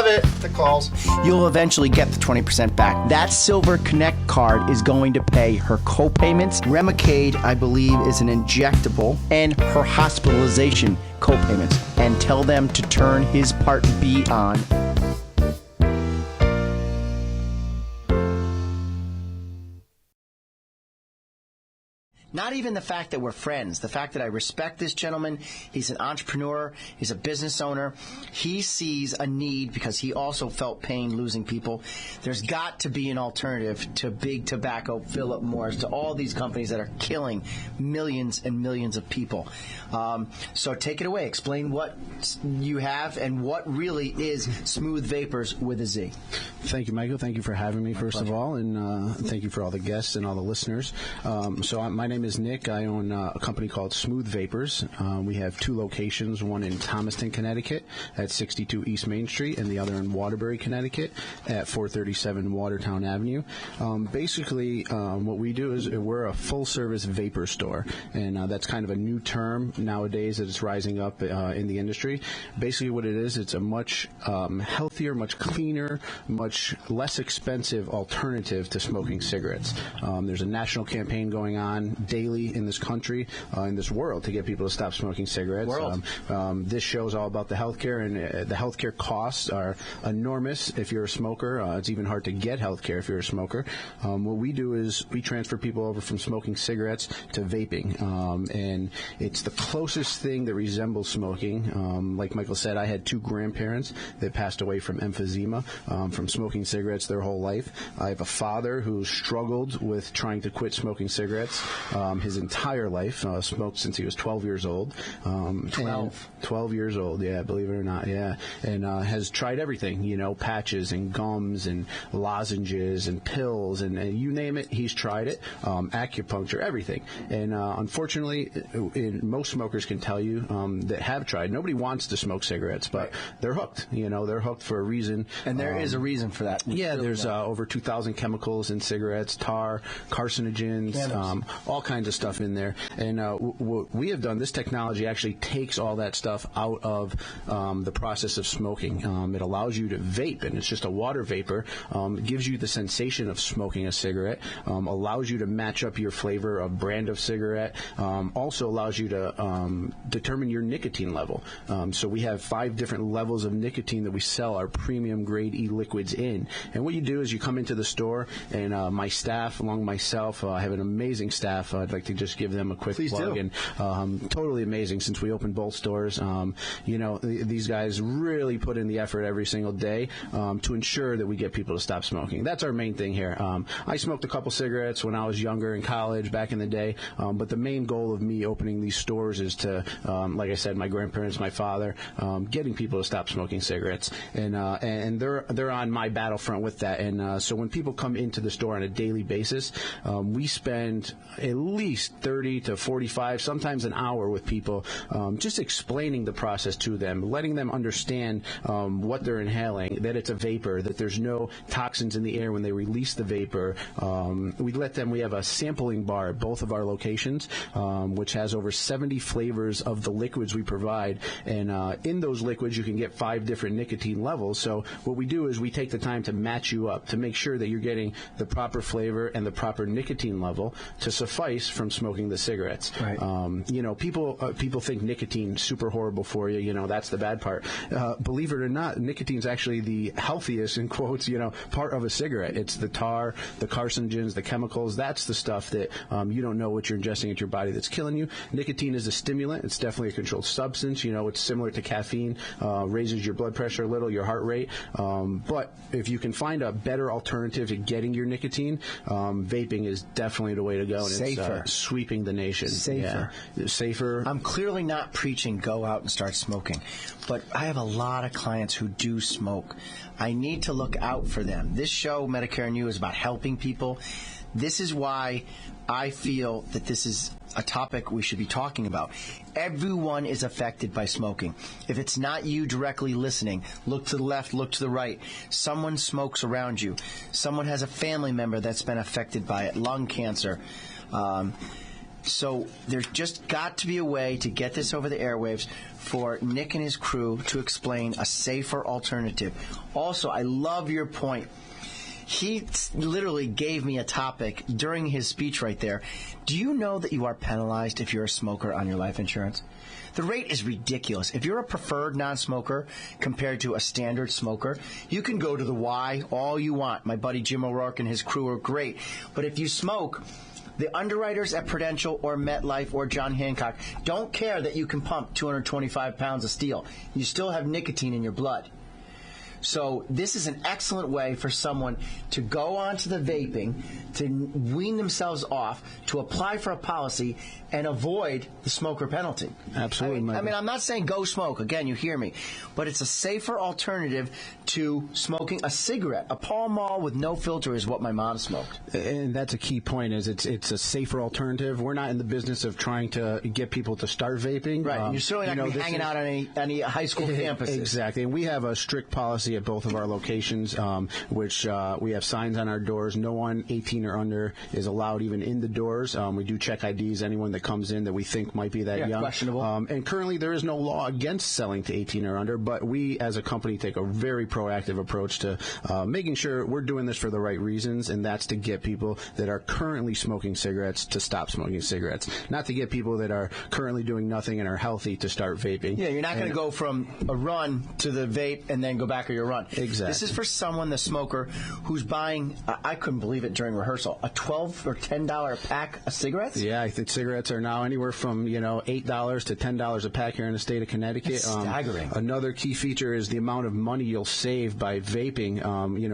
love it. The calls. You'll eventually get the 20% back. That Silver Connect card is going to pay her co-payments. Remicade, I believe, is an injectable, and her hospitalization co-payments. And tell them to turn his Part B on. Not even the fact that we're friends, the fact that I respect this gentleman, he's an entrepreneur, he's a business owner, he sees a need because he also felt pain losing people. There's got to be an alternative to big tobacco, Philip Morris, to all these companies that are killing millions and millions of people. So take it away. Explain what you have and what really is Smooth Vapors with a Z. Thank you, Michael. Thank you for having me, first of all, and thank you for all the guests and all the listeners. My name is Nick. I own a company called Smooth Vapors. We have two locations, one in Thomaston, Connecticut at 62 East Main Street, and the other in Waterbury, Connecticut at 437 Watertown Avenue. Basically, what we do is we're a full-service vapor store, and that's kind of a new term nowadays that is rising up in the industry. Basically what it is, it's a much healthier, much cleaner, much less expensive alternative to smoking cigarettes. There's a national campaign going on daily in this country, in this world, to get people to stop smoking cigarettes. This show is all about the healthcare, and the healthcare costs are enormous if you're a smoker. It's even hard to get healthcare if you're a smoker. What we do is we transfer people over from smoking cigarettes to vaping, and it's the closest thing that resembles smoking. Like Michael said, I had two grandparents that passed away from emphysema from smoking cigarettes their whole life. I have a father who struggled with trying to quit smoking cigarettes his entire life. Smoked since he was 12 years old. 12 years old, yeah, believe it or not, yeah. And has tried everything, patches and gums and lozenges and pills and you name it, he's tried it. Acupuncture, everything. And unfortunately, most smokers can tell you that have tried. Nobody wants to smoke cigarettes, but they're hooked. They're hooked for a reason. And there is a reason for that. Yeah, there's over 2,000 chemicals in cigarettes, tar, carcinogens, all kinds of stuff in there. And what we have done, this technology actually takes all that stuff out of the process of smoking. It allows you to vape, and it's just a water vapor. It gives you the sensation of smoking a cigarette, allows you to match up your flavor of brand of cigarette, also allows you to determine your nicotine level. So we have 5 different levels of nicotine that we sell our premium grade e-liquids in. And what you do is you come into the store, and my staff, along with myself, I have an amazing staff. I'd like to just give them a quick plug. And totally amazing since we opened both stores. These guys really put in the effort every single day to ensure that we get people to stop smoking. That's our main thing here. I smoked a couple cigarettes when I was younger in college back in the day, but the main goal of me opening these stores is to, like I said, my grandparents, my father, getting people to stop smoking cigarettes, and they're on my battlefront with that. And so when people come into the store on a daily basis, we spend at least 30 to 45, sometimes an hour with people, just explaining the process to them, letting them understand what they're inhaling, that it's a vapor, that there's no toxins in the air when they release the vapor. We have a sampling bar at both of our locations, which has over 70 flavors of the liquids we provide. And in those liquids, you can get 5 different nicotine levels. So what we do is we take the time to match you up to make sure that you're getting the proper flavor and the proper nicotine level to suffice from smoking the cigarettes. Right. People think nicotine's super horrible for you. That's the bad part. Believe it or not, nicotine's actually the healthiest, in quotes, part of a cigarette. It's the tar, the carcinogens, the chemicals. That's the stuff that you don't know what you're ingesting into your body that's killing you. Nicotine is a stimulant. It's definitely a controlled substance. It's similar to caffeine, raises your blood pressure a little, your heart rate. But if you can find a better alternative to getting your nicotine, vaping is definitely the way to go. And Safer. It's sweeping the nation. Safer. Yeah. Safer. I'm clearly not preaching go out and start smoking, but I have a lot of clients who do smoke. I need to look out for them. This show, Medicare and You, is about helping people. This is why I feel that this is a topic we should be talking about. Everyone is affected by smoking. If it's not you directly listening, look to the left, look to the right. Someone smokes around you. Someone has a family member that's been affected by it, lung cancer. So there's just got to be a way to get this over the airwaves for Nick and his crew to explain a safer alternative. Also, I love your point. He literally gave me a topic during his speech right there. Do you know that you are penalized if you're a smoker on your life insurance? The rate is ridiculous. If you're a preferred non-smoker compared to a standard smoker, you can go to the Y all you want. My buddy Jim O'Rourke and his crew are great. But if you smoke, the underwriters at Prudential or MetLife or John Hancock don't care that you can pump 225 pounds of steel. You still have nicotine in your blood. So this is an excellent way for someone to go onto the vaping, to wean themselves off, to apply for a policy, and avoid the smoker penalty. Absolutely. I mean, I'm not saying go smoke. Again, you hear me. But it's a safer alternative to smoking a cigarette. A Pall Mall with no filter is what my mom smoked. And that's a key point, is it's a safer alternative. We're not in the business of trying to get people to start vaping. Right. And you're certainly not going to be hanging out on any high school campuses. Exactly. And we have a strict policy at both of our locations, which we have signs on our doors. No one 18 or under is allowed even in the doors. We do check IDs. Anyone that comes in that we think might be that young. Questionable. And currently there is no law against selling to 18 or under, but we as a company take a very proactive approach to making sure we're doing this for the right reasons, and that's to get people that are currently smoking cigarettes to stop smoking cigarettes, not to get people that are currently doing nothing and are healthy to start vaping. Yeah, you're not going to go from a run to the vape and then go back on your run. Exactly. This is for someone, the smoker, who's buying, I couldn't believe it during rehearsal, a $12 or $10 pack of cigarettes? Yeah, I think cigarettes are now anywhere from, $8 to $10 a pack here in the state of Connecticut. That's staggering. Another key feature is the amount of money you'll save by vaping.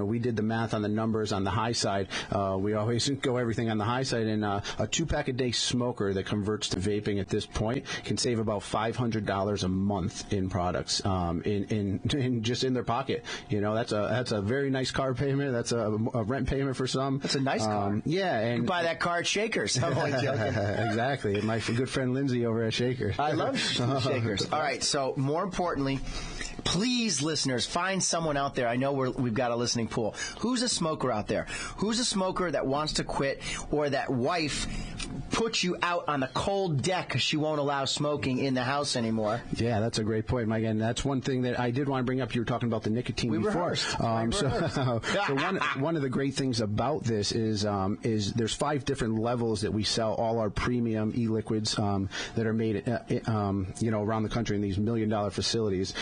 We did the math on the numbers on the high side. We always go everything on the high side, and a 2-pack-a-day smoker that converts to vaping at this point can save about $500 a month in products, in just in their pocket. That's a very nice car payment. That's a rent payment for some. That's a nice car. Yeah, and you buy that car at Shakers. I'm only joking. Exactly. My good friend Lindsay over at Shakers. I love Shakers. All right. So more importantly, please, listeners, find someone out there. I know we've got a listening pool. Who's a smoker out there? Who's a smoker that wants to quit, or that wife puts you out on the cold deck because she won't allow smoking in the house anymore? Yeah, that's a great point, Mike. And that's one thing that I did want to bring up. You were talking about the nicotine before. So one of the great things about this is there's 5 different levels that we sell all our premium e-liquids that are made around the country in these $1 million facilities.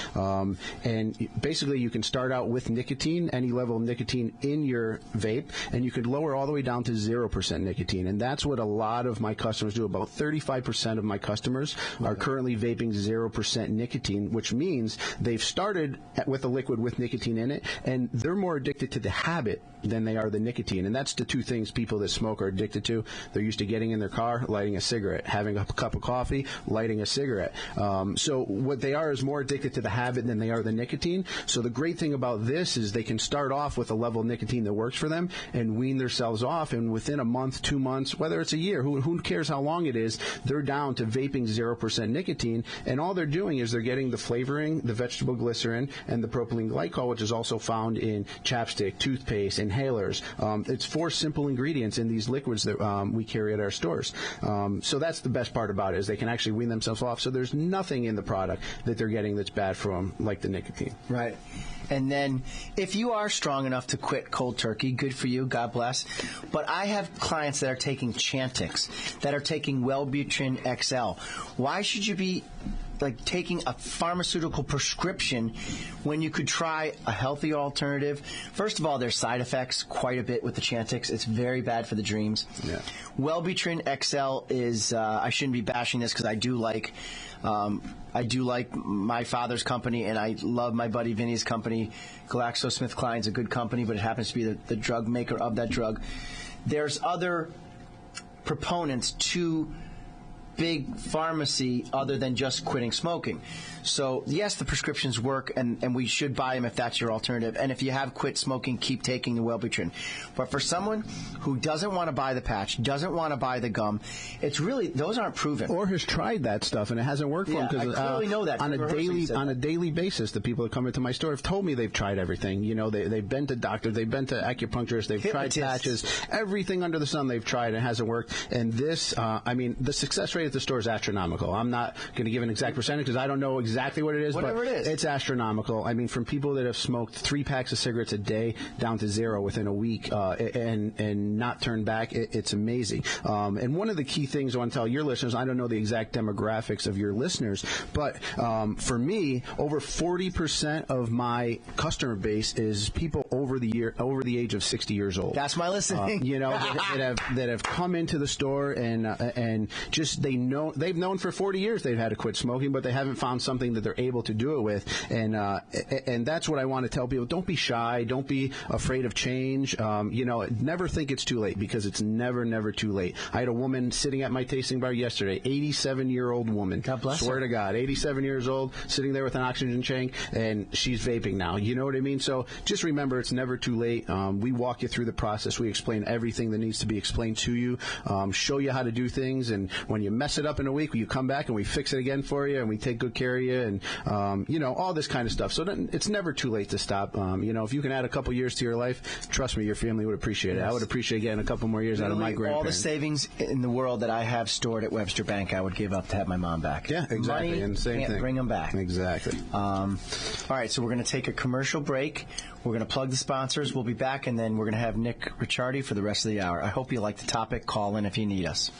And basically, you can start out with nicotine, any level of nicotine in your vape, and you could lower all the way down to 0% nicotine. And that's what a lot of my customers do. About 35% of my customers are currently vaping 0% nicotine, which means they've started with a liquid with nicotine in it, and they're more addicted to the habit than they are the nicotine. And that's the 2 things people that smoke are addicted to. They're used to getting in their car, lighting a cigarette, having a cup of coffee, lighting a cigarette. So what they are is more addicted to the habit than they are the nicotine. So the great thing about this is they can start off with a level of nicotine that works for them and wean themselves off, and within a month, 2 months, whether it's a year, who cares how long it is, they're down to vaping 0% nicotine, and all they're doing is they're getting the flavoring, the vegetable glycerin, and the propylene glycol, which is also found in chapstick, toothpaste, inhalers. It's 4 simple ingredients in these liquids that we carry at our stores. So that's the best part about it, is they can actually wean themselves off, so there's nothing in the product that they're getting that's bad for them, like the nicotine. Right. And then if you are strong enough to quit cold turkey, good for you, God bless. But I have clients that are taking Chantix, that are taking Wellbutrin XL. Why should you be taking a pharmaceutical prescription when you could try a healthier alternative? First of all, there's side effects quite a bit with the Chantix. It's very bad for the dreams. Yeah. Wellbutrin XL is, I shouldn't be bashing this because I do like my father's company, and I love my buddy Vinny's company. GlaxoSmithKline's a good company, but it happens to be the drug maker of that drug. There's other proponents to big pharmacy other than just quitting smoking. So, yes, the prescriptions work, and we should buy them if that's your alternative. And if you have quit smoking, keep taking the Wellbutrin. But for someone who doesn't want to buy the patch, doesn't want to buy the gum, it's really, those aren't proven. Or has tried that stuff and it hasn't worked for them. I clearly know that. On a daily basis, the people that come into my store have told me they've tried everything. You know, they've been to doctors, they've been to acupuncturists, they've tried patches, everything under the sun they've tried and it hasn't worked. And this, the success rate at the store is astronomical. I'm not going to give an exact percentage because I don't know exactly what it is, whatever but it is, it's astronomical. I mean, from people that have smoked 3 packs of cigarettes a day down to 0 within a week and not turned back, it's amazing. And one of the key things I want to tell your listeners, I don't know the exact demographics of your listeners, but for me, over 40% of my customer base is people over the age of 60 years old. That's my listening. That have come into the store and just they've known for 40 years they've had to quit smoking, but they haven't found something that they're able to do it with, and that's what I want to tell people. Don't be shy. Don't be afraid of change. Never think it's too late, because it's never too late. I had a woman sitting at my tasting bar yesterday, 87-year-old woman. God bless her. Swear to God, 87 years old, sitting there with an oxygen tank, and she's vaping now. You know what I mean? So just remember, it's never too late. We walk you through the process. We explain everything that needs to be explained to you, show you how to do things, and when you mess it up in a week, you come back and we fix it again for you, and we take good care of you, and all this kind of stuff. So it's never too late to stop. If you can add a couple years to your life, trust me, your family would appreciate it. I would appreciate getting a couple more years out of my grandparents. All the savings in the world that I have stored at Webster Bank, I would give up to have my mom back. Yeah, exactly. Money and same can't thing. bring them back. Exactly. All right, so we're going to take a commercial break. We're going to plug the sponsors. We'll be back, and then we're going to have Nick Ricciardi for the rest of the hour. I hope you like the topic. Call in if you need us.